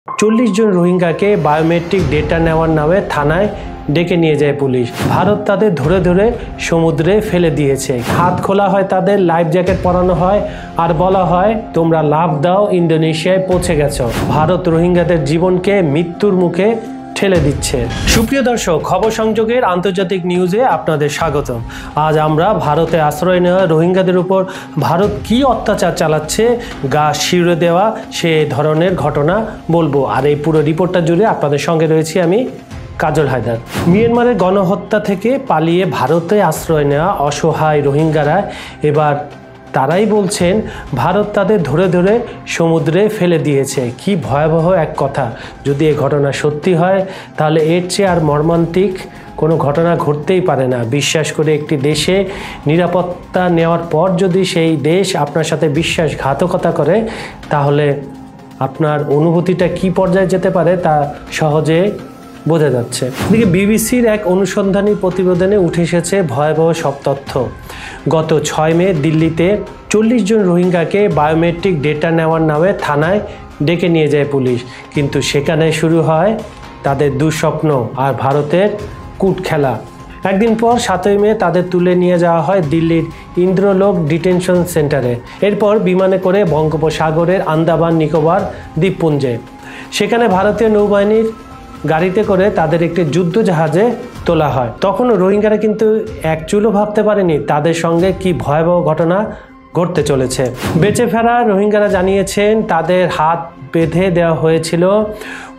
40 জন রোহিঙ্গাকে biometric data নেওয়ার নামে থানায় ডেকে নিয়ে যায় পুলিশ। ভারত তাদের ধরে ধরে সমুদ্রে ফেলে দিয়েছে। হাত খোলা হয়, তাদের লাইফ জ্যাকেট পরানো হয় আর বলা হয় তোমরা লাফ দাও, ইন্দোনেশিয়ায় পৌঁছে গেছো। ভারত রোহিঙ্গাদের জীবনকে মৃত্যুর মুখে ঠেলে দিচ্ছে। সুপ্রিয় দর্শক, খবর সংযোগের আন্তর্জাতিক নিউজে আপনাদের স্বাগতম। আজ আমরা ভারতে আশ্রয় নেওয়া রোহিঙ্গাদের উপর ভারত কি অত্যাচার চালাচ্ছে গা শিউরে দেওয়া সে ধরনের ঘটনা বলবো। আর এই পুরো রিপোর্টটা জুড়ে আপনাদের সঙ্গে রয়েছি আমি কাজল হায়দার। মিয়ানমারের গণহত্যা থেকে পালিয়ে ভারতে আশ্রয় নেওয়া অসহায় রোহিঙ্গারা এবার তারাই বলছেন ভারত তাদের ধরে ধরে সমুদ্রে ফেলে দিয়েছে। কি ভয়াবহ এক কথা! যদি এই ঘটনা সত্যি হয় তাহলে এর চেয়ে আর মর্মান্তিক কোনো ঘটনা ঘটতেই পারে না। বিশ্বাস করে একটি দেশে নিরাপত্তা নেওয়ার পর যদি সেই দেশ আপনার সাথে বিশ্বাসঘাতকতা করে তাহলে আপনার অনুভূতিটা কি পর্যায়ে যেতে পারে তা সহজে বোঝা যাচ্ছে। এদিকে বিবিসির এক অনুসন্ধানী প্রতিবেদনে উঠে এসেছে ভয়াবহ সব তথ্য। গত 6 মে দিল্লিতে 40 জন রোহিঙ্গাকে বায়োমেট্রিক ডেটা নেওয়ার নামে থানায় ডেকে নিয়ে যায় পুলিশ। কিন্তু সেখানে শুরু হয় তাদের দুঃস্বপ্ন আর ভারতের কূট খেলা। একদিন পর 7 মে তাদের তুলে নিয়ে যাওয়া হয় দিল্লির ইন্দ্রলোক ডিটেনশন সেন্টারে। এরপর বিমানে করে বঙ্গোপসাগরের আন্দামান নিকোবর দ্বীপপুঞ্জে। সেখানে ভারতীয় নৌবাহিনীর গাড়িতে করে তাদের একটি যুদ্ধ জাহাজে তোলা হয়। তখনও রোহিঙ্গারা কিন্তু এক চুলও ভাবতে পারেনি তাদের সঙ্গে কি ভয়াবহ ঘটনা ঘটতে চলেছে। বেঁচে ফেরা রোহিঙ্গারা জানিয়েছেন তাদের হাত বেঁধে দেওয়া হয়েছিল,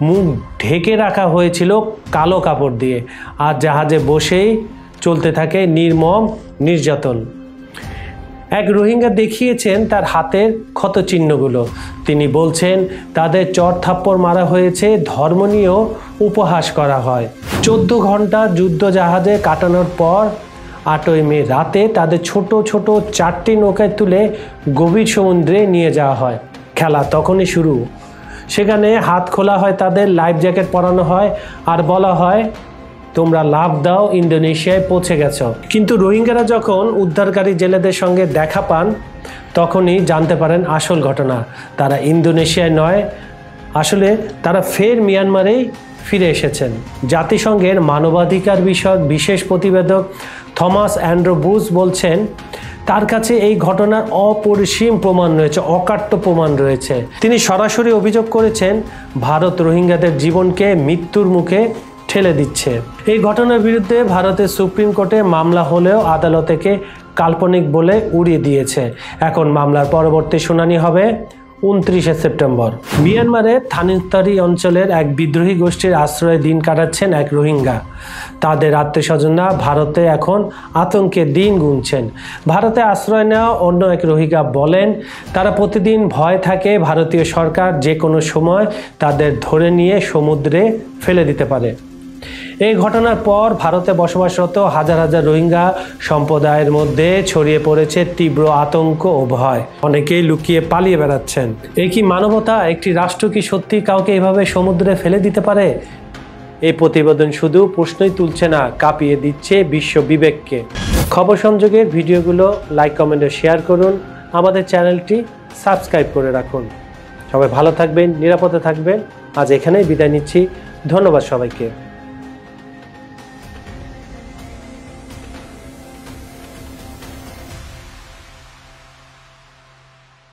মুখ ঢেকে রাখা হয়েছিল কালো কাপড় দিয়ে, আর জাহাজে বসেই চলতে থাকে নির্মম নির্যাতন। এক রোহিঙ্গা দেখিয়েছেন তার হাতের ক্ষতচিহ্নগুলো। তিনি বলছেন তাদের চড় থাপ্পড় মারা হয়েছে, ধর্ম নিয়েও উপহাস করা হয়। 14 ঘন্টা যুদ্ধ জাহাজে কাটানোর পর 8 মে রাতে তাদের ছোট ছোট 4টি নৌকায় তুলে গভীর সমুদ্রে নিয়ে যাওয়া হয়। খেলা তখনই শুরু। সেখানে হাত খোলা হয়, তাদের লাইফ জ্যাকেট পরানো হয় আর বলা হয় তোমরা লাফ দাও, ইন্দোনেশিয়ায় পৌঁছে গেছো। কিন্তু রোহিঙ্গারা যখন উদ্ধারকারী জেলেদের সঙ্গে দেখা পান তখনই জানতে পারেন আসল ঘটনা। তারা ইন্দোনেশিয়ায় নয়, আসলে তারা ফের মিয়ানমারেই ফিরে এসেছেন। জাতিসংঘের মানবাধিকার বিষয়ক বিশেষ প্রতিবেদক থমাস অ্যান্ড্রু বুশ বলছেন তার কাছে এই ঘটনার অপরিসীম প্রমাণ রয়েছে, অকাট্য প্রমাণ রয়েছে। তিনি সরাসরি অভিযোগ করেছেন ভারত রোহিঙ্গাদের জীবনকে মৃত্যুর মুখে ঠেলে দিচ্ছে। এই ঘটনার বিরুদ্ধে ভারতের সুপ্রিম কোর্টে মামলা হলেও আদালত একে কাল্পনিক বলে উড়িয়ে দিয়েছে। এখন মামলার পরবর্তী শুনানি হবে 29 সেপ্টেম্বর। মিয়ানমারের থানিতারি অঞ্চলের এক বিদ্রোহী গোষ্ঠীর আশ্রয়ে দিন কাটাচ্ছেন এক রোহিঙ্গা। তাদের আত্মীয়স্বজনরা ভারতে এখন আতঙ্কের দিন গুনছেন। ভারতে আশ্রয় নেওয়া অন্য এক রোহিঙ্গা বলেন তারা প্রতিদিন ভয় থাকে ভারতীয় সরকার যে কোনো সময় তাদের ধরে নিয়ে সমুদ্রে ফেলে দিতে পারে। এই ঘটনার পর ভারতে বসবাসরত হাজার হাজার রোহিঙ্গা সম্প্রদায়ের মধ্যে ছড়িয়ে পড়েছে তীব্র আতঙ্ক ও ভয়। অনেকেই লুকিয়ে পালিয়ে বেড়াচ্ছেন। এই কি মানবতা? একটি রাষ্ট্র কি সত্যি কাউকে এভাবে সমুদ্রে ফেলে দিতে পারে? এই প্রতিবেদন শুধু প্রশ্নই তুলছে না, কাঁপিয়ে দিচ্ছে বিশ্ব বিবেককে। খবর সংযোগের ভিডিওগুলো লাইক, কমেন্টে শেয়ার করুন। আমাদের চ্যানেলটি সাবস্ক্রাইব করে রাখুন। সবাই ভালো থাকবেন, নিরাপদে থাকবেন। আজ এখানেই বিদায় নিচ্ছি। ধন্যবাদ সবাইকে।